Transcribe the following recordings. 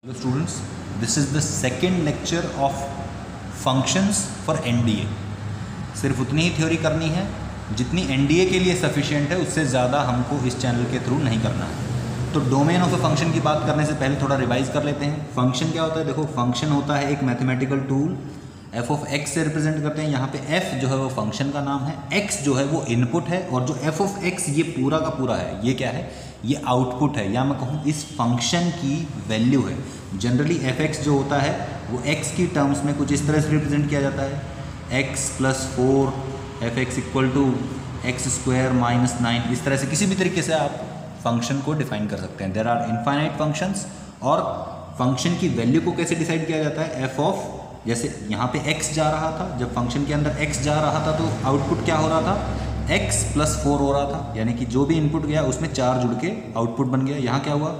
Hello students, this is the second lecture of functions for NDA। सिर्फ उतनी ही theory करनी है जितनी NDA के लिए सफिशिएंट है, उससे ज़्यादा हमको इस चैनल के थ्रू नहीं करना है। तो डोमेन ऑफ ए फंक्शन की बात करने से पहले थोड़ा रिवाइज कर लेते हैं। फंक्शन क्या होता है? देखो, फंक्शन होता है एक mathematical tool, F of x से रिप्रेजेंट करते हैं। यहाँ पे एफ जो है वो फंक्शन का नाम है, एक्स जो है वो इनपुट है, और जो एफ ऑफ एक्स ये पूरा का पूरा है, ये क्या है? ये आउटपुट है, या मैं कहूँ इस फंक्शन की वैल्यू है। जनरली एफ एक्स जो होता है वो एक्स की टर्म्स में कुछ इस तरह से रिप्रेजेंट किया जाता है, x plus 4 f x equal to x square minus 9। इस तरह से किसी भी तरीके से आप फंक्शन को डिफाइन कर सकते हैं। There are infinite functions. और फंक्शन की वैल्यू को कैसे डिसाइड किया जाता है? एफ ऑफ, जैसे यहाँ पे x जा रहा था, जब फंक्शन के अंदर x जा रहा था तो आउटपुट क्या हो रहा था? x प्लस 4 हो रहा था, यानी कि जो भी इनपुट गया उसमें 4 जुड़ के आउटपुट बन गया। यहाँ क्या हुआ?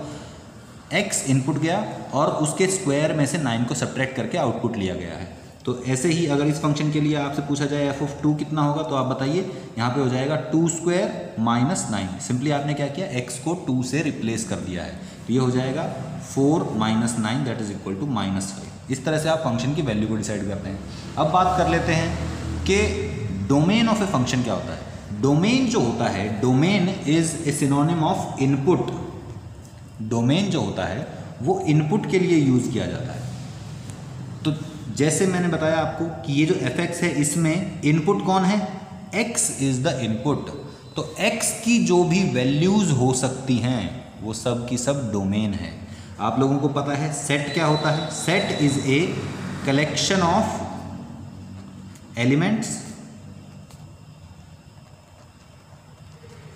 x इनपुट गया और उसके स्क्वायर में से 9 को सब्ट्रैक्ट करके आउटपुट लिया गया है। तो ऐसे ही अगर इस फंक्शन के लिए आपसे पूछा जाए एफ ऑफ 2 कितना होगा, तो आप बताइए। यहाँ पे हो जाएगा 2 स्क्वायर माइनस 9। सिंपली आपने क्या किया? x को 2 से रिप्लेस कर दिया है, तो ये हो जाएगा 4 minus 9 that is equal to -5। इस तरह से आप फंक्शन की वैल्यू को डिसाइड करते हैं। अब बात कर लेते हैं कि डोमेन ऑफ ए फंक्शन क्या होता है। डोमेन जो होता है, domain is a synonym of input. Domain जो होता है वो इनपुट के लिए यूज किया जाता है। तो जैसे मैंने बताया आपको कि ये जो एफ एक्स है, इसमें इनपुट कौन है? X is the input. तो एक्स की जो भी वैल्यूज हो सकती हैं वो सब की सब डोमेन है। आप लोगों को पता है सेट क्या होता है? Set is a collection of elements.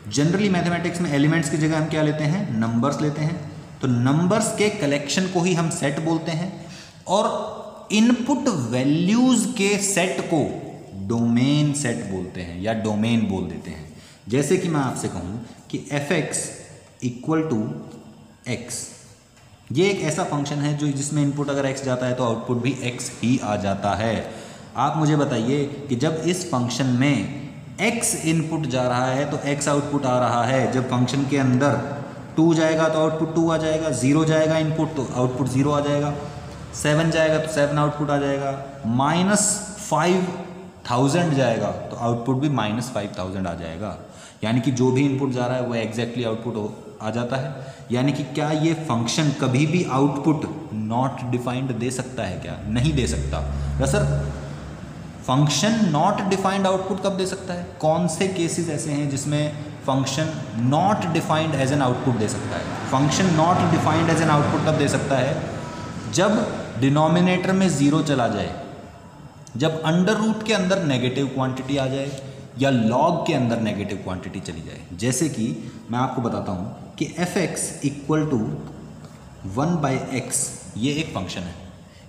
Generally mathematics में एलिमेंट्स की जगह हम क्या लेते हैं? नंबर्स लेते हैं। तो नंबर्स के कलेक्शन को ही हम सेट बोलते हैं, और इनपुट वैल्यूज के सेट को डोमेन सेट बोलते हैं या डोमेन बोल देते हैं। जैसे कि मैं आपसे कहूं कि f x equal to x, ये एक ऐसा फंक्शन है जो जिसमें इनपुट अगर x जाता है तो आउटपुट भी x ही आ जाता है। आप मुझे बताइए कि जब इस फंक्शन में x इनपुट जा रहा है तो x आउटपुट आ रहा है। जब फंक्शन के अंदर 2 जाएगा तो आउटपुट 2 आ जाएगा, 0 जाएगा इनपुट तो आउटपुट 0 आ जाएगा, 7 जाएगा तो 7 आउटपुट आ जाएगा, -5000 जाएगा तो आउटपुट भी -5000 आ जाएगा। यानी कि जो भी इनपुट जा रहा है वो एग्जैक्टली आउटपुट आ जाता है। यानी कि क्या ये फंक्शन कभी भी आउटपुट नॉट डिफाइंड दे सकता है? क्या नहीं दे सकता? क्या sir, function not defined output कब दे सकता है? कौन से केसेस ऐसे हैं जिसमें function not defined as an output दे सकता है? Function not defined as an output तब दे सकता है जब डिनोमिनेटर में 0 चला जाए, जब अंडर रूट के अंदर नेगेटिव क्वांटिटी आ जाए, या लॉग के अंदर नेगेटिव क्वांटिटी चली जाए। जैसे कि मैं आपको बताता हूँ कि f x equal to 1/x, ये एक फंक्शन है।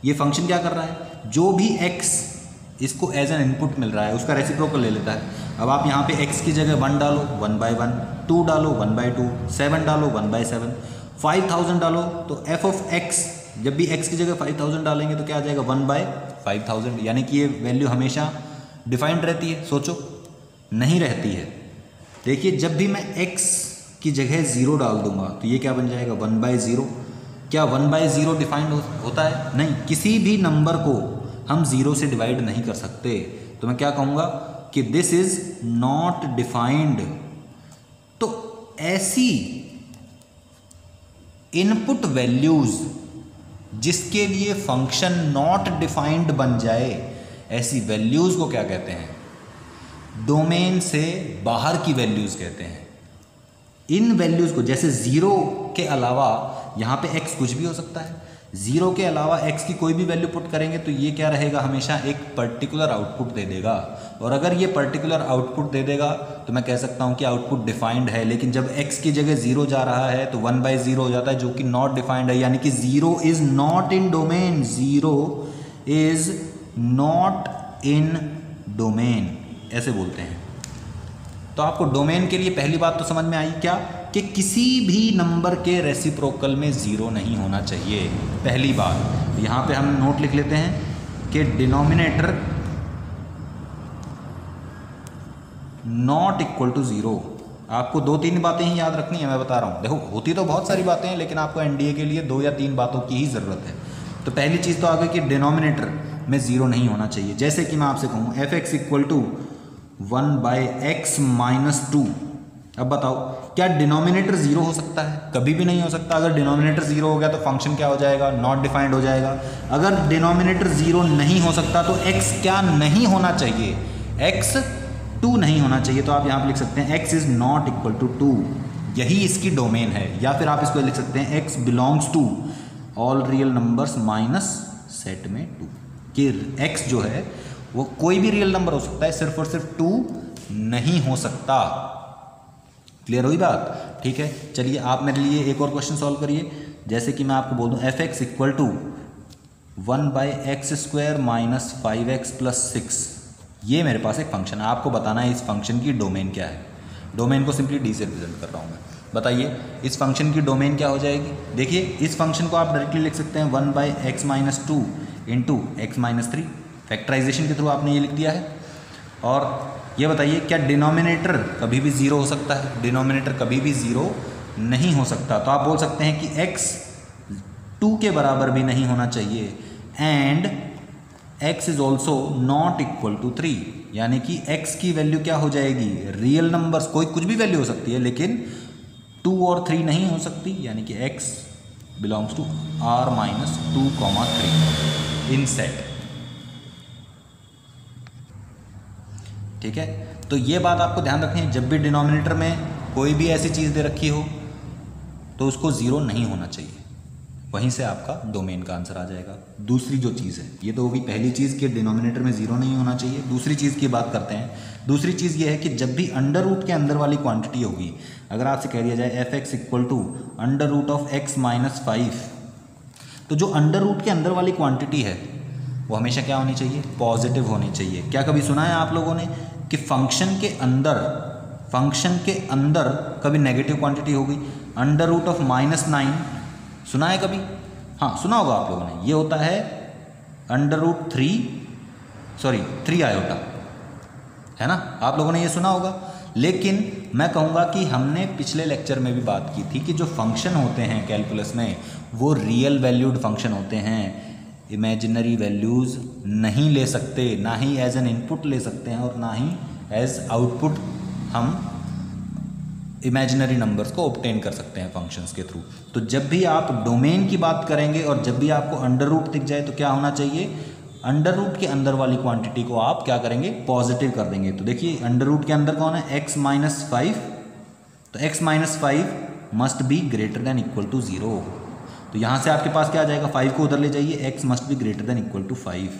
ये फंक्शन क्या कर रहा है? जो भी x इसको एज एन इनपुट मिल रहा है उसका रेसिप्रोकल ले लेता है। अब आप यहाँ पे x की जगह 1 डालो 1/1, 2 डालो 1/2, 7 डालो 1/7, 5000 डालो, तो एफ ऑफ x जब भी x की जगह 5000 डालेंगे तो क्या आ जाएगा? 1/5000। यानी कि ये वैल्यू हमेशा डिफाइंड रहती है? सोचो, नहीं रहती है। देखिए, जब भी मैं x की जगह 0 डाल दूंगा तो ये क्या बन जाएगा? 1/0। क्या 1/0 डिफाइंड होता है? नहीं, किसी भी नंबर को हम 0 से डिवाइड नहीं कर सकते। तो मैं क्या कहूँगा कि दिस इज नॉट डिफाइंड। तो ऐसी इनपुट वैल्यूज जिसके लिए फंक्शन नॉट डिफाइंड बन जाए, ऐसी वैल्यूज को क्या कहते हैं? डोमेन से बाहर की वैल्यूज कहते हैं। इन वैल्यूज को, जैसे 0 के अलावा यहाँ पे x कुछ भी हो सकता है, 0 के अलावा x की कोई भी वैल्यू पुट करेंगे तो ये क्या रहेगा? हमेशा एक पर्टिकुलर आउटपुट दे देगा। और अगर ये पर्टिकुलर आउटपुट दे देगा तो मैं कह सकता हूँ कि आउटपुट डिफाइंड है। लेकिन जब x की जगह 0 जा रहा है तो 1/0 हो जाता है, जो कि नॉट डिफाइंड है। यानी कि 0 is not in domain, 0 is not in domain, ऐसे बोलते हैं। तो आपको डोमेन के लिए पहली बात तो समझ में आई क्या? कि किसी भी नंबर के रेसिप्रोकल में 0 नहीं होना चाहिए, पहली बात। यहाँ पे हम नोट लिख लेते हैं कि डिनोमिनेटर नॉट इक्वल टू 0। आपको 2-3 बातें ही याद रखनी है, मैं बता रहा हूँ। देखो होती तो बहुत सारी बातें हैं, लेकिन आपको एनडीए के लिए 2 या 3 बातों की ही ज़रूरत है। तो पहली चीज़ तो आ गई कि डिनोमिनेटर में 0 नहीं होना चाहिए। जैसे कि मैं आपसे कहूँ F x equal to 1/x-2। अब बताओ क्या डिनोमिनेटर 0 हो सकता है? कभी भी नहीं हो सकता। अगर डिनोमिनेटर 0 हो गया तो फंक्शन क्या हो जाएगा? नॉट डिफाइंड हो जाएगा। अगर डिनोमिनेटर 0 नहीं हो सकता तो x क्या नहीं होना चाहिए? x 2 नहीं होना चाहिए। तो आप यहाँ पे लिख सकते हैं x is not equal to 2, यही इसकी डोमेन है। या फिर आप इसको लिख सकते हैं x belongs to all real numbers minus set में 2, कि x जो है वो कोई भी रियल नंबर हो सकता है, सिर्फ और सिर्फ 2 नहीं हो सकता। क्लियर हुई बात? ठीक है, चलिए आप मेरे लिए एक और क्वेश्चन सॉल्व करिए। जैसे कि मैं आपको बोल दूं f x equal to 1/x² minus 5x plus 6, ये मेरे पास एक फंक्शन है। आपको बताना है इस फंक्शन की डोमेन क्या है। डोमेन को सिंपली डी से रिप्रेजेंट कर रहा हूँ मैं। बताइए इस फंक्शन की डोमेन क्या हो जाएगी? देखिए इस फंक्शन को आप डायरेक्टली लिख सकते हैं 1/x-2 इंटू x-3। फैक्टराइजेशन के थ्रू आपने ये लिख दिया है। और ये बताइए क्या डिनोमिनेटर कभी भी 0 हो सकता है? डिनोमिनेटर कभी भी 0 नहीं हो सकता। तो आप बोल सकते हैं कि x 2 के बराबर भी नहीं होना चाहिए and x is also not equal to 3, यानी कि x की वैल्यू क्या हो जाएगी? रियल नंबर्स कोई कुछ भी वैल्यू हो सकती है, लेकिन 2 और 3 नहीं हो सकती, यानी कि x belongs to r-2, 3 in set. ठीक है, तो ये बात आपको ध्यान रखनी है, जब भी डिनोमिनेटर में कोई भी ऐसी चीज़ दे रखी हो तो उसको 0 नहीं होना चाहिए। वहीं से आपका डोमेन का आंसर आ जाएगा। दूसरी जो चीज़ है, ये तो होगी पहली चीज़ कि डिनोमिनेटर में 0 नहीं होना चाहिए। दूसरी चीज़ की बात करते हैं। दूसरी चीज़ ये है कि जब भी अंडर रूट के अंदर वाली क्वांटिटी होगी, अगर आपसे कह दिया जाए f x equal to under root of x minus 5, तो जो अंडर रूट के अंदर वाली क्वांटिटी है वो हमेशा क्या होनी चाहिए? पॉजिटिव होनी चाहिए। क्या कभी सुना है आप लोगों ने कि फंक्शन के अंदर कभी नेगेटिव क्वांटिटी होगी? अंडर रूट ऑफ -9 सुना है कभी? हाँ सुना होगा आप लोगों ने। ये होता है अंडर रूट 3 आयोटा, है ना? आप लोगों ने ये सुना होगा। लेकिन मैं कहूँगा कि हमने पिछले लेक्चर में भी बात की थी कि जो फंक्शन होते हैं कैलकुलस में वो रियल वैल्यूड फंक्शन होते हैं। इमेजिनरी वैल्यूज़ नहीं ले सकते, ना ही एज एन इनपुट ले सकते हैं और ना ही एज आउटपुट हम इमेजिनरी नंबर्स को ऑब्टेन कर सकते हैं फंक्शंस के थ्रू। तो जब भी आप डोमेन की बात करेंगे और जब भी आपको अंडर रूट दिख जाए तो क्या होना चाहिए? अंडर रूट के अंदर वाली क्वांटिटी को आप क्या करेंगे? पॉजिटिव कर देंगे। तो देखिए अंडर रूट के अंदर कौन है? x-5, तो x-5 must be greater than equal to 0। तो यहाँ से आपके पास क्या आ जाएगा? 5 को उधर ले जाइए, x must be greater than equal to 5,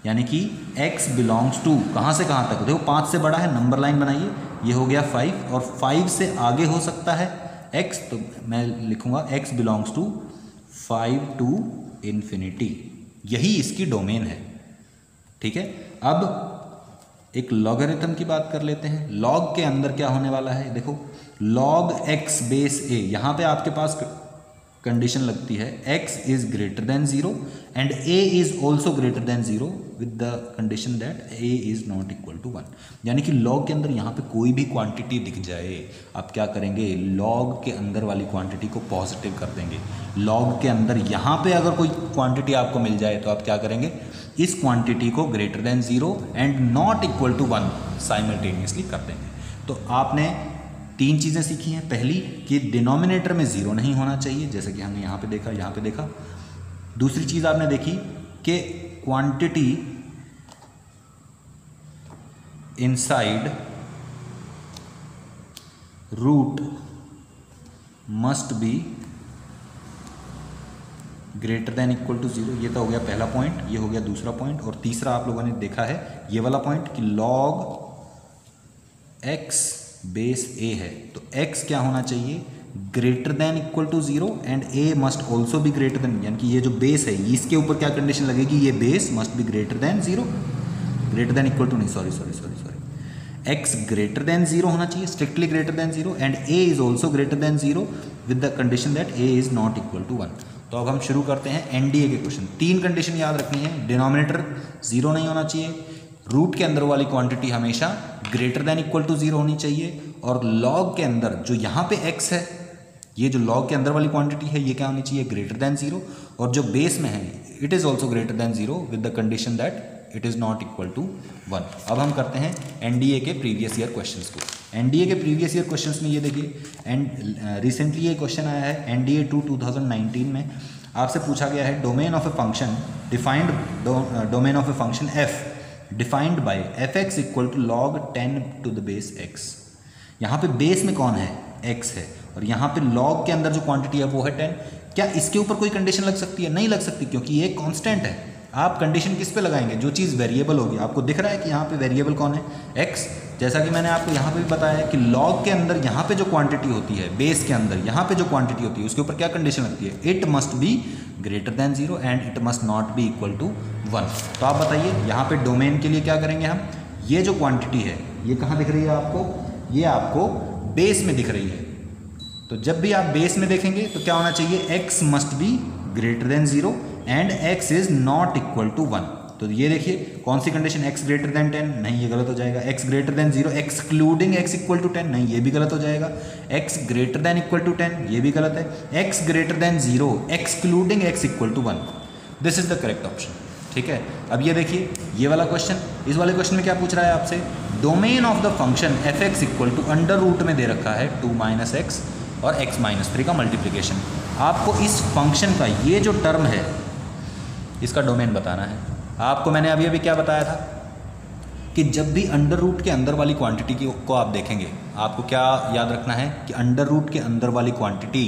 यानी कि x बिलोंग्स टू कहाँ से कहाँ तक? देखो 5 से बड़ा है, नंबर लाइन बनाइए, ये हो गया 5 और 5 से आगे हो सकता है x, तो मैं लिखूंगा x belongs to 5 to infinity. यही इसकी डोमेन है। ठीक है, अब एक लॉगरिथम की बात कर लेते हैं। लॉग के अंदर क्या होने वाला है? देखो log x बेस a, यहाँ पे आपके पास कंडीशन लगती है x is greater than 0 and a is also greater than 0 with the condition that a is not equal to 1। यानी कि log के अंदर यहाँ पे कोई भी क्वांटिटी दिख जाए, आप क्या करेंगे? log के अंदर वाली क्वांटिटी को पॉजिटिव कर देंगे। log के अंदर यहाँ पे अगर कोई क्वांटिटी आपको मिल जाए तो आप क्या करेंगे? इस क्वांटिटी को greater than 0 and not equal to 1 simultaneously कर देंगे। तो आपने 3 चीज़ें सीखी हैं। पहली कि डिनोमिनेटर में 0 नहीं होना चाहिए, जैसे कि हमने यहाँ पे देखा, यहाँ पे देखा। दूसरी चीज़ आपने देखी कि quantity inside root must be greater than equal to 0। ये तो हो गया पहला पॉइंट, ये हो गया दूसरा पॉइंट। और तीसरा आप लोगों ने देखा है ये वाला पॉइंट कि log x बेस a है, तो x क्या होना चाहिए? Greater than equal to 0 and a must also be greater than, यानी कि ये जो बेस है इसके ऊपर क्या कंडीशन लगेगी? ये base must be greater than 0, greater than equal to नहीं, सॉरी, x ग्रेटर देन 0 होना चाहिए, strictly greater than 0 and a is also greater than 0 with the condition that a is not equal to 1। तो अब हम शुरू करते हैं NDA के क्वेश्चन। 3 कंडीशन याद रखनी है। डिनोमिनेटर 0 नहीं होना चाहिए, रूट के अंदर वाली क्वांटिटी हमेशा ग्रेटर देन इक्वल टू 0 होनी चाहिए और log के अंदर जो यहाँ पे x है, ये जो log के अंदर वाली क्वांटिटी है, ये क्या होनी चाहिए, ग्रेटर देन 0, और जो बेस में है it is also greater than 0 with the condition that it is not equal to 1। अब हम करते हैं एनडीए के प्रीवियस ईयर क्वेश्चंस को। एनडीए के प्रीवियस ईयर क्वेश्चंस में ये देखिए, एंड रिसेंटली ये क्वेश्चन आया है एनडीए 2019 में। आपसे पूछा गया है domain of a function defined domain of a function f defined by f x equal to log 10 to the base x. यहाँ पे बेस में कौन है, x है, और यहाँ पे log के अंदर जो क्वांटिटी है वो है 10। क्या इसके ऊपर कोई कंडीशन लग सकती है, नहीं लग सकती, क्योंकि ये कांस्टेंट है। आप कंडीशन किस पे लगाएंगे, जो चीज़ वेरिएबल होगी। आपको दिख रहा है कि यहाँ पे वेरिएबल कौन है, x। जैसा कि मैंने आपको यहाँ पे भी बताया कि log के अंदर यहाँ पे जो क्वांटिटी होती है, बेस के अंदर यहाँ पे जो क्वांटिटी होती है, उसके ऊपर क्या कंडीशन लगती है, it must be greater than 0 and it must not be equal to 1। तो आप बताइए यहाँ पे डोमेन के लिए क्या करेंगे हम, ये जो क्वांटिटी है ये कहाँ दिख रही है आपको, ये आपको बेस में दिख रही है। तो जब भी आप बेस में देखेंगे तो क्या होना चाहिए, x must be greater than 0 and x is not equal to 1। तो ये देखिए कौन सी कंडीशन, x ग्रेटर देन 10, नहीं ये गलत हो जाएगा। x greater than 0 excluding x equal to 10, नहीं ये भी गलत हो जाएगा। x greater than equal to 10, ये भी गलत है। x greater than 0 excluding x equal to 1, this is the correct option. ठीक है, अब ये देखिए ये वाला क्वेश्चन, इस वाले क्वेश्चन में क्या पूछ रहा है आपसे, domain of the function f x equal to under root में दे रखा है 2 माइनस एक्स और x माइनस 3 का मल्टीप्लिकेशन। आपको इस फंक्शन का ये जो टर्म है इसका डोमेन बताना है। आपको मैंने अभी अभी क्या बताया था कि जब भी अंडर रूट के अंदर वाली क्वांटिटी को आप देखेंगे, आपको क्या याद रखना है कि अंडर रूट के अंदर वाली क्वांटिटी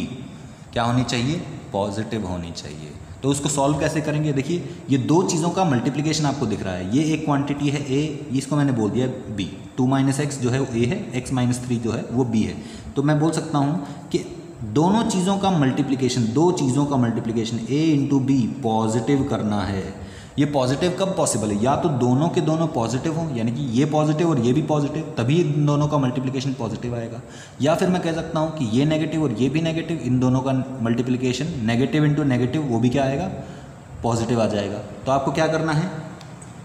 क्या होनी चाहिए, पॉजिटिव होनी चाहिए। तो उसको सॉल्व कैसे करेंगे, देखिए ये दो चीज़ों का मल्टीप्लिकेशन आपको दिख रहा है। ये एक क्वांटिटी है a, इसको मैंने बोल दिया b, 2 माइनस एक्स जो है वो a है, x माइनस 3 जो है वो b है। तो मैं बोल सकता हूँ कि दोनों चीज़ों का मल्टीप्लिकेशन, दो चीज़ों का multiplication a into b positive करना है। ये पॉजिटिव कब पॉसिबल है, या तो दोनों के दोनों पॉजिटिव हों, यानी कि ये पॉजिटिव और ये भी पॉजिटिव, तभी इन दोनों का मल्टीप्लिकेशन पॉजिटिव आएगा। या फिर मैं कह सकता हूँ कि ये नेगेटिव और ये भी नेगेटिव, इन दोनों का मल्टीप्लिकेशन नेगेटिव इंटू नेगेटिव, वो भी क्या आएगा, पॉजिटिव आ जाएगा। तो आपको क्या करना है,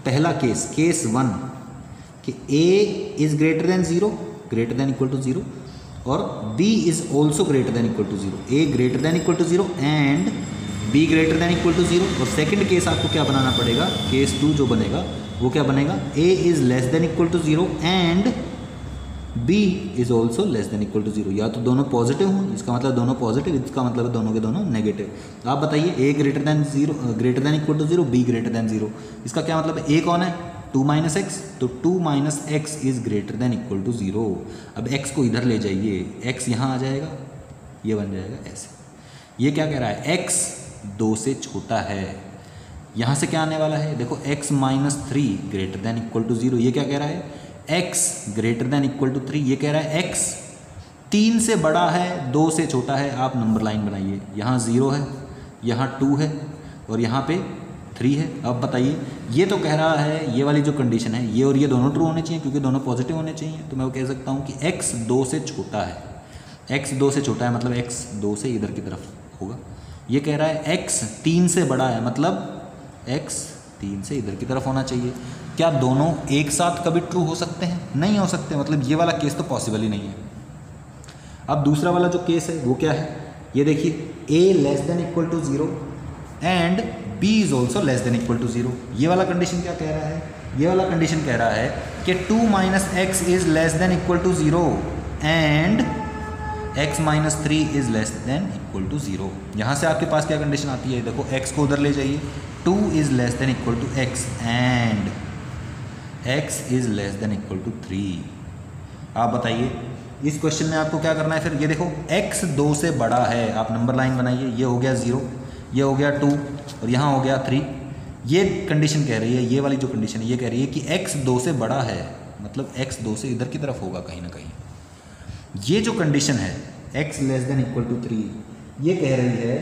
पहला केस, केस 1 कि a is greater than 0, greater than equal to 0, और b is also greater than equal to 0, a greater than equal to 0 and b greater than equal to 0। और सेकंड केस आपको क्या बनाना पड़ेगा, केस 2 जो बनेगा वो क्या बनेगा, a is less than equal to 0 and b is also less than equal to 0। या तो दोनों पॉजिटिव हों, इसका मतलब दोनों पॉजिटिव, इसका मतलब दोनों के दोनों नेगेटिव। तो आप बताइए a greater than 0, greater than equal to 0, b greater than 0, इसका क्या मतलब है, a कौन है, 2 माइनस एक्स, तो 2 minus x is greater than equal to 0। अब x को इधर ले जाइए, x यहाँ आ जाएगा, ये बन जाएगा ऐसे। ये क्या कह रहा है, x 2 से छोटा है। यहाँ से क्या आने वाला है, देखो x minus 3 greater than equal to 0, ये क्या कह रहा है, x greater than equal to 3, ये कह रहा है x 3 से बड़ा है 2 से छोटा है। आप नंबर लाइन बनाइए, यहाँ 0 है, यहाँ 2 है और यहाँ पे 3 है। अब बताइए, ये तो कह रहा है, ये वाली जो कंडीशन है, ये और ये दोनों ट्रू होने चाहिए क्योंकि दोनों पॉजिटिव होने चाहिए। तो मैं वो कह सकता हूँ कि x 2 से छोटा है, x 2 से छोटा है मतलब x 2 से इधर की तरफ होगा। ये कह रहा है x 3 से बड़ा है मतलब x 3 से इधर की तरफ होना चाहिए। क्या दोनों एक साथ कभी ट्रू हो सकते हैं, नहीं हो सकते, मतलब ये वाला केस तो पॉसिबल ही नहीं है। अब दूसरा वाला जो केस है वो क्या है, ये देखिए a less than equal to 0 and b is also less than equal to 0। ये वाला कंडीशन क्या कह रहा है, ये वाला कंडीशन कह रहा है कि 2 minus x is less than equal to 0 and x minus 3 is less than equal to 0। यहाँ से आपके पास क्या कंडीशन आती है, देखो x को उधर ले जाइए, 2 is less than equal to x and x is less than equal to 3। आप बताइए इस क्वेश्चन में आपको क्या करना है, फिर ये देखो x 2 से बड़ा है, आप नंबर लाइन बनाइए, ये हो गया 0, ये हो गया 2 और यहाँ हो गया 3। ये कंडीशन कह रही है, ये वाली जो कंडीशन है ये कह रही है कि x 2 से बड़ा है, मतलब x 2 से इधर की तरफ होगा कहीं ना कहीं। ये जो कंडीशन है x less than equal to 3, ये कह रही है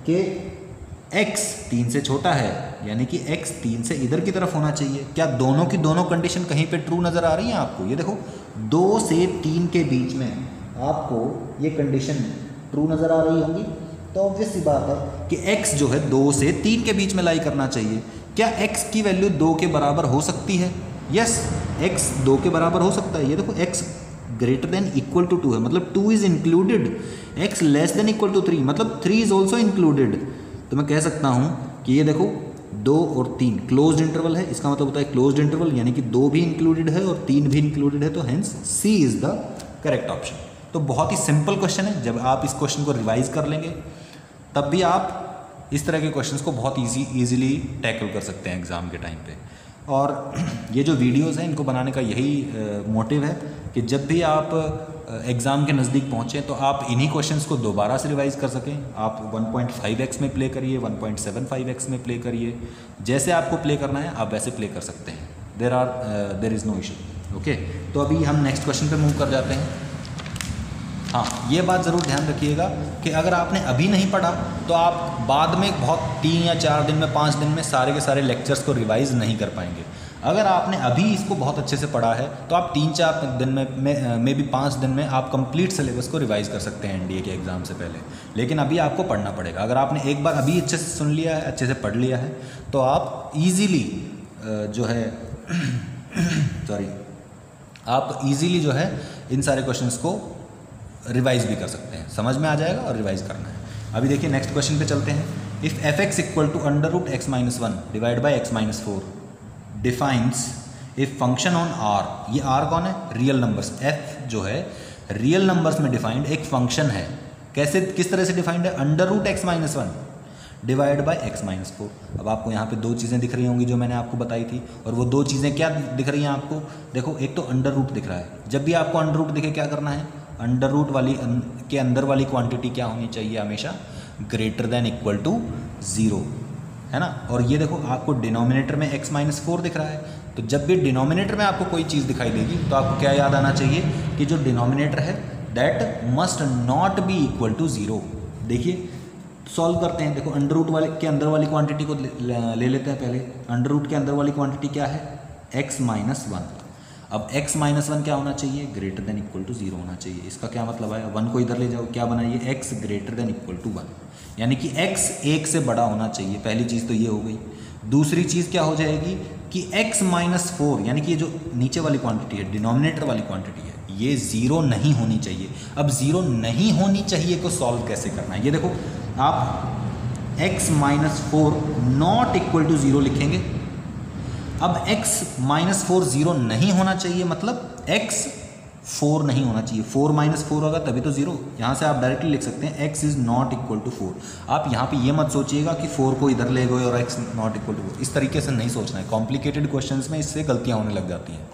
कि x 3 से छोटा है, यानी कि x 3 से इधर की तरफ होना चाहिए। क्या दोनों की दोनों कंडीशन कहीं पे ट्रू नज़र आ रही हैं आपको, ये देखो 2 से 3 के बीच में आपको ये कंडीशन ट्रू नज़र आ रही होंगी। तो ऑब्वियस सी बात है कि x जो है 2 से 3 के बीच में लाई करना चाहिए। क्या x की वैल्यू 2 के बराबर हो सकती है, यस x 2 के बराबर हो सकता है। ये देखो x greater than equal to 2 है, मतलब 2 is included, x less than equal to 3 मतलब 3 इज ऑल्सो इंक्लूडेड। तो मैं कह सकता हूँ कि ये देखो 2 और 3 क्लोज्ड इंटरवल है, इसका मतलब होता है क्लोज्ड इंटरवल, यानी कि 2 भी इंक्लूडेड है और 3 भी इंक्लूडेड है, तो hence C is the correct option. तो बहुत ही सिंपल क्वेश्चन है, जब आप इस क्वेश्चन को रिवाइज कर लेंगे तब भी आप इस तरह के क्वेश्चंस को बहुत ईजिली टैकल कर सकते हैं एग्ज़ाम के टाइम पे। और ये जो वीडियोस हैं इनको बनाने का यही मोटिव है कि जब भी आप एग्ज़ाम के नज़दीक पहुँचें तो आप इन्हीं क्वेश्चंस को दोबारा से रिवाइज कर सकें। आप 1.5x में प्ले करिए, 1.75x में प्ले करिए, जैसे आपको प्ले करना है आप वैसे प्ले कर सकते हैं, there is no issue. Okay, तो अभी हम नेक्स्ट क्वेश्चन पे मूव कर जाते हैं। हाँ, ये बात ज़रूर ध्यान रखिएगा कि अगर आपने अभी नहीं पढ़ा तो आप बाद में बहुत 3 या 4 दिन में 5 दिन में सारे के सारे लेक्चर्स को रिवाइज़ नहीं कर पाएंगे। अगर आपने अभी इसको बहुत अच्छे से पढ़ा है तो आप 3-4 दिन में भी 5 दिन में आप कंप्लीट सिलेबस को रिवाइज कर सकते हैं एनडीए के एग्ज़ाम से पहले। लेकिन अभी आपको पढ़ना पड़ेगा। अगर आपने एक बार अभी अच्छे से सुन लिया है, अच्छे से पढ़ लिया है, तो आप ईज़िली जो है आप ईज़िली जो है इन सारे क्वेश्चंस को रिवाइज भी कर सकते हैं, समझ में आ जाएगा और रिवाइज करना है। अभी देखिए नेक्स्ट क्वेश्चन पे चलते हैं। If f x equal to √x-1 divide by x-4 defines a function on R. ये आर कौन है? Real numbers. एफ जो है रियल नंबर्स में डिफाइंड एक फंक्शन है। कैसे, किस तरह से डिफाइंड है? √x-1 divide by x-4। अब आपको यहाँ पे 2 चीज़ें दिख रही होंगी जो मैंने आपको बताई थी, और वो 2 चीज़ें क्या दिख रही हैं आपको? देखो, एक तो अंडर रूट दिख रहा है। जब भी आपको अंडर रूट दिखे क्या करना है? अंडर रूट वाली के अंदर वाली क्वांटिटी क्या होनी चाहिए? हमेशा ग्रेटर देन इक्वल टू 0, है ना। और ये देखो आपको डिनोमिनेटर में x-4 दिख रहा है, तो जब भी डिनोमिनेटर में आपको कोई चीज़ दिखाई देगी तो आपको क्या याद आना चाहिए कि जो डिनोमिनेटर है that must not be equal to 0। देखिए सॉल्व करते हैं। देखो अंडर रूट वाले के अंदर वाली क्वांटिटी को ले लेते हैं पहले। अंडर रूट के अंदर वाली क्वांटिटी क्या है? x-1। अब x-1 क्या होना चाहिए? ग्रेटर देन इक्वल टू 0 होना चाहिए। इसका क्या मतलब है? 1 को इधर ले जाओ, क्या बनाइए? x greater than equal to 1, यानी कि x 1 से बड़ा होना चाहिए। पहली चीज़ तो ये हो गई। दूसरी चीज़ क्या हो जाएगी कि x-4 यानी कि ये जो नीचे वाली क्वांटिटी है, डिनोमिनेटर वाली क्वांटिटी है, ये 0 नहीं होनी चाहिए। अब 0 नहीं होनी चाहिए को सॉल्व कैसे करना है? ये देखो, आप x-4 नॉट इक्वल टू 0 लिखेंगे। अब x-4 0 नहीं होना चाहिए, मतलब x 4 नहीं होना चाहिए। 4-4 होगा तभी तो 0। यहाँ से आप डायरेक्टली लिख सकते हैं x is not equal to 4। आप यहाँ पे ये मत सोचिएगा कि 4 को इधर ले गए और x नॉट इक्वल टू 4। इस तरीके से नहीं सोचना है। कॉम्प्लिकेटेड क्वेश्चंस में इससे गलतियाँ होने लग जाती हैं,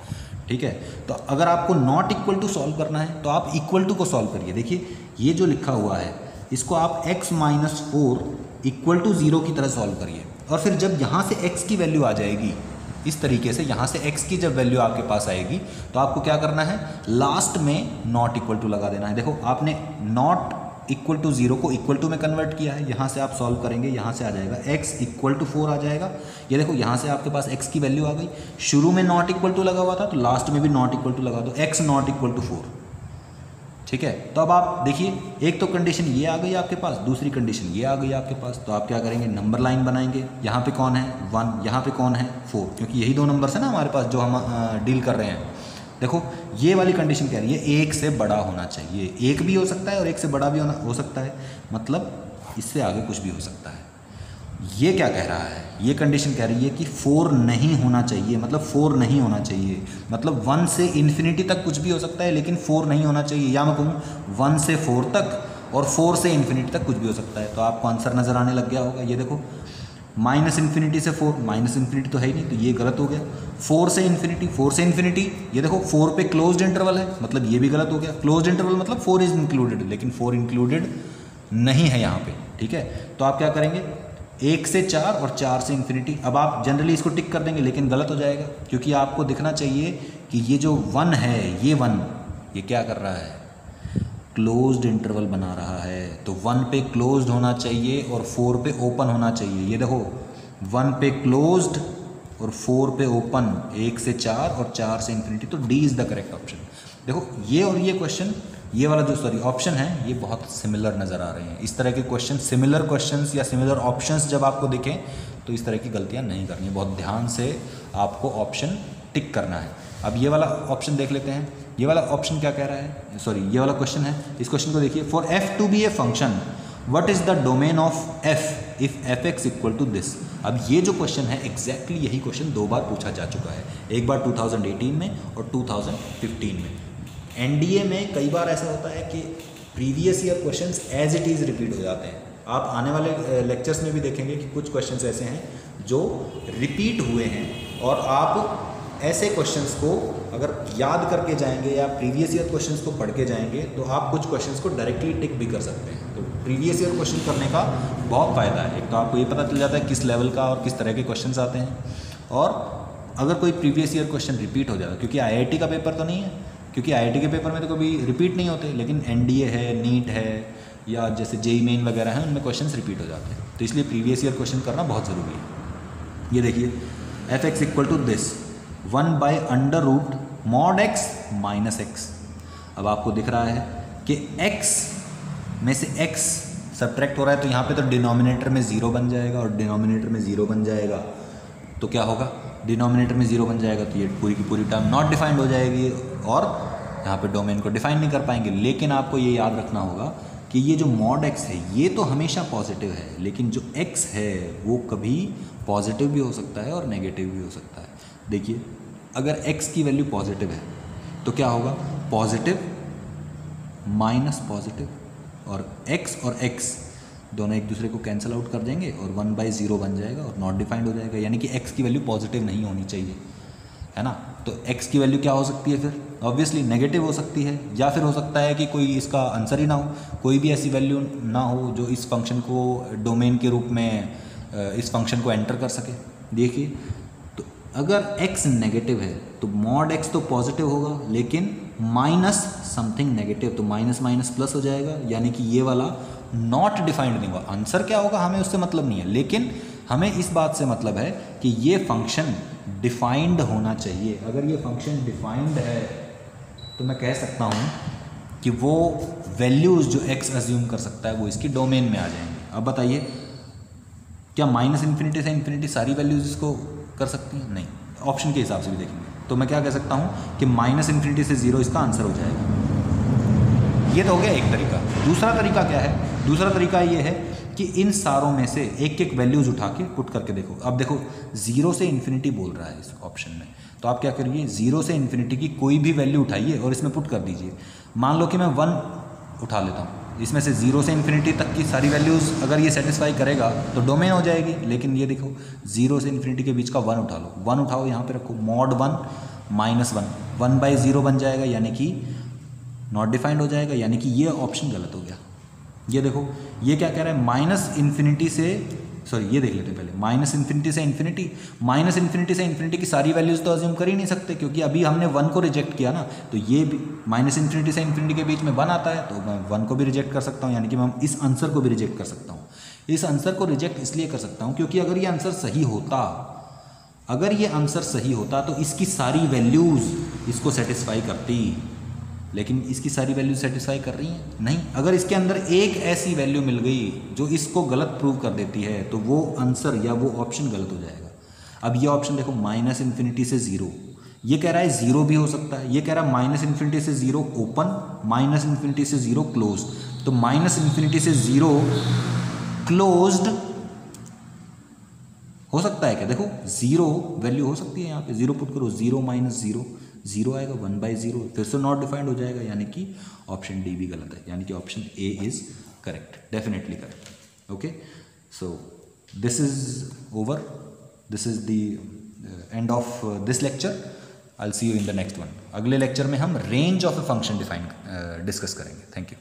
ठीक है। तो अगर आपको नॉट इक्वल टू सॉल्व करना है तो आप इक्वल टू को सॉल्व करिए। देखिए ये जो लिखा हुआ है इसको आप x-4 इक्वल टू 0 की तरह सॉल्व करिए, और फिर जब यहाँ से x की वैल्यू आ जाएगी इस तरीके से, यहाँ से x की जब वैल्यू आपके पास आएगी तो आपको क्या करना है? लास्ट में नॉट इक्वल टू लगा देना है। देखो आपने नॉट इक्वल टू 0 को इक्वल टू में कन्वर्ट किया है। यहाँ से आप सॉल्व करेंगे, यहाँ से आ जाएगा x इक्वल टू 4 आ जाएगा। ये देखो यहाँ से आपके पास x की वैल्यू आ गई। शुरू में नॉट इक्वल टू लगा हुआ था तो लास्ट में भी नॉट इक्वल टू लगा दो, x नॉट इक्वल टू 4, ठीक है। तो अब आप देखिए, एक तो कंडीशन ये आ गई आपके पास, दूसरी कंडीशन ये आ गई आपके पास। तो आप क्या करेंगे? नंबर लाइन बनाएंगे। यहाँ पे कौन है? 1, यहाँ पे कौन है? 4, क्योंकि यही 2 नंबर्स है ना हमारे पास जो हम डील कर रहे हैं। देखो ये वाली कंडीशन कह रही है 1 से बड़ा होना चाहिए। 1 भी हो सकता है और 1 से बड़ा भी हो सकता है, मतलब इससे आगे कुछ भी हो सकता है। ये क्या कह रहा है? ये कंडीशन कह रही है कि 4 नहीं होना चाहिए, मतलब 4 नहीं होना चाहिए, मतलब 1 से इन्फिनिटी तक कुछ भी हो सकता है लेकिन 4 नहीं होना चाहिए। या मैं कहूँ 1 से 4 तक और 4 से इन्फिनिटी तक कुछ भी हो सकता है। तो आपको आंसर नज़र आने लग गया होगा। ये देखो -∞ से 4, -∞ तो है ही नहीं, तो ये गलत हो गया। 4 से इन्फिनिटी, 4 से इन्फिनिटी, ये देखो 4 पे क्लोज्ड इंटरवल है, मतलब ये भी गलत हो गया। क्लोज्ड इंटरवल मतलब 4 इज इंक्लूडेड, लेकिन 4 इंक्लूडेड नहीं है यहाँ पे, ठीक है। तो आप क्या करेंगे? 1 से 4 और 4 से इन्फिनिटी। अब आप जनरली इसको टिक कर देंगे लेकिन गलत हो जाएगा, क्योंकि आपको दिखना चाहिए कि ये जो 1 है, ये 1 ये क्या कर रहा है? क्लोज्ड इंटरवल बना रहा है। तो 1 पे क्लोज्ड होना चाहिए और 4 पे ओपन होना चाहिए। ये देखो 1 पे क्लोज्ड और 4 पे ओपन, 1 से 4 और 4 से इन्फिनिटी। तो D is the correct option. देखो ये और ये क्वेश्चन, ये वाला जो ऑप्शन है, ये बहुत सिमिलर नज़र आ रहे हैं। इस तरह के क्वेश्चन, सिमिलर क्वेश्चंस या सिमिलर ऑप्शंस जब आपको दिखें तो इस तरह की गलतियां नहीं करनी। बहुत ध्यान से आपको ऑप्शन टिक करना है। अब ये वाला ऑप्शन देख लेते हैं, ये वाला ऑप्शन क्या कह रहा है, सॉरी ये वाला क्वेश्चन है, इस क्वेश्चन को देखिए। For f to be a function what is the domain of f if f x equal to this. अब ये जो क्वेश्चन है एग्जैक्टली यही क्वेश्चन 2 बार पूछा जा चुका है, एक बार 2018 में और 2015 में। एनडीए में कई बार ऐसा होता है कि previous year questions as it is repeat हो जाते हैं। आप आने वाले लेक्चर्स में भी देखेंगे कि कुछ क्वेश्चंस ऐसे हैं जो रिपीट हुए हैं, और आप ऐसे क्वेश्चंस को अगर याद करके जाएंगे या प्रीवियस ईयर क्वेश्चंस को पढ़ के जाएंगे तो आप कुछ क्वेश्चंस को डायरेक्टली टिक भी कर सकते हैं। तो प्रीवियस ईयर क्वेश्चन करने का बहुत फ़ायदा है, एक तो आपको ये पता चल जाता है किस लेवल का और किस तरह के क्वेश्चंस आते हैं, और अगर कोई प्रीवियस ईयर क्वेश्चन रिपीट हो जाता है, क्योंकि आईआईटी का पेपर तो नहीं है, क्योंकि आईआईटी के पेपर में तो कभी रिपीट नहीं होते, लेकिन एनडीए है, नीट है, या जैसे जेईई मेन वगैरह हैं, उनमें क्वेश्चंस रिपीट हो जाते हैं। तो इसलिए प्रीवियस ईयर क्वेश्चन करना बहुत ज़रूरी है। ये देखिए f x equal to this 1/√mod x minus x. अब आपको दिख रहा है कि x में से x सब्ट्रैक्ट हो रहा है, तो यहाँ पे तो डिनोमिनेटर में 0 बन जाएगा और डिनोमिनेटर में 0 बन जाएगा, तो क्या होगा, डिनोमिनेटर में 0 बन जाएगा तो ये पूरी की पूरी टर्म नॉट डिफाइंड हो जाएगी और यहाँ पे डोमेन को डिफाइन नहीं कर पाएंगे। लेकिन आपको ये याद रखना होगा कि ये जो mod x है ये तो हमेशा पॉजिटिव है, लेकिन जो x है वो कभी पॉजिटिव भी हो सकता है और नेगेटिव भी हो सकता है। देखिए अगर x की वैल्यू पॉजिटिव है तो क्या होगा, पॉजिटिव माइनस पॉजिटिव, और x और x दोनों एक दूसरे को कैंसिल आउट कर देंगे और 1/0 बन जाएगा और नॉट डिफाइंड हो जाएगा, यानी कि x की वैल्यू पॉजिटिव नहीं होनी चाहिए, है ना। तो x की वैल्यू क्या हो सकती है, फिर ऑब्वियसली नेगेटिव हो सकती है, या फिर हो सकता है कि कोई इसका आंसर ही ना हो, कोई भी ऐसी वैल्यू ना हो जो इस फंक्शन को डोमेन के रूप में इस फंक्शन को एंटर कर सके। देखिए तो अगर x नेगेटिव है तो mod x तो पॉजिटिव होगा, लेकिन माइनस समथिंग नेगेटिव, तो माइनस माइनस प्लस हो जाएगा, यानी कि ये वाला नॉट डिफाइंड नहीं होगा। आंसर क्या होगा हमें उससे मतलब नहीं है, लेकिन हमें इस बात से मतलब है कि ये फंक्शन डिफाइंड होना चाहिए। अगर ये फंक्शन डिफाइंड है तो मैं कह सकता हूँ कि वो वैल्यूज़ जो x अज्यूम कर सकता है वो इसकी डोमेन में आ जाएंगे। अब बताइए क्या माइनस इन्फिनिटी से इन्फिनिटी सारी वैल्यूज़ इसको कर सकती हैं? नहीं, ऑप्शन के हिसाब से भी देखेंगे तो मैं क्या कह सकता हूँ कि माइनस इन्फिनिटी से 0 इसका आंसर हो जाएगा। ये तो हो गया एक तरीका। दूसरा तरीका क्या है, दूसरा तरीका ये है कि इन सारों में से एक एक वैल्यूज़ उठा के पुट करके देखो। अब देखो 0 से इन्फिनिटी बोल रहा है इस ऑप्शन में, तो आप क्या करिए 0 से इन्फिनिटी की कोई भी वैल्यू उठाइए और इसमें पुट कर दीजिए। मान लो कि मैं 1 उठा लेता हूँ, इसमें से 0 से इन्फिनिटी तक की सारी वैल्यूज़ अगर ये सेटिस्फाई करेगा तो डोमेन हो जाएगी। लेकिन ये देखो 0 से इन्फिनिटी के बीच का 1 उठा लो, 1 उठाओ यहाँ पे रखो, mod 1 माइनस 1/0 बन जाएगा, यानी कि नॉट डिफाइंड हो जाएगा, यानी कि ये ऑप्शन गलत हो गया। ये देखो ये क्या कह रहा है, माइनस इन्फिनिटी से, सॉरी ये देख लेते हैं पहले, माइनस इन्फिनिटी से इन्फिनिटी, माइनस इन्फिनिटी से इन्फिनिटी की सारी वैल्यूज़ तो अज्यूम कर ही नहीं सकते, क्योंकि अभी हमने 1 को रिजेक्ट किया ना, तो ये भी माइनस इन्फिनिटी से इन्फिनिटी के बीच में 1 आता है, तो मैं 1 को भी रिजेक्ट कर सकता हूँ, यानी कि मैं इस आंसर को भी रिजेक्ट कर सकता हूँ। इस आंसर को रिजेक्ट इसलिए कर सकता हूँ क्योंकि अगर ये आंसर सही होता, अगर ये आंसर सही होता तो इसकी सारी वैल्यूज़ इसको सेटिस्फाई करती, लेकिन इसकी सारी वैल्यू सेटिस्फाई कर रही हैं नहीं। अगर इसके अंदर एक ऐसी वैल्यू मिल गई जो इसको गलत प्रूव कर देती है तो वो आंसर या वो ऑप्शन गलत हो जाएगा। अब ये ऑप्शन देखो माइनस इन्फिनिटी से 0, ये कह रहा है 0 भी हो सकता है, ये कह रहा है माइनस इन्फिनिटी से 0 ओपन, माइनस इन्फिनिटी से 0 क्लोज, तो माइनस इन्फिनिटी से 0 क्लोज्ड हो सकता है क्या, देखो 0 वैल्यू हो सकती है, यहाँ पे 0 पुट करो, 0 माइनस 0 0 आएगा, 1/0 फिर से नॉट डिफाइंड हो जाएगा, यानी कि ऑप्शन डी भी गलत है, यानी कि option A is correct, definitely correct. Okay, so this is over, this is the end of this lecture. I will see you in the next one. अगले लेक्चर में हम range of a function define discuss करेंगे। Thank you.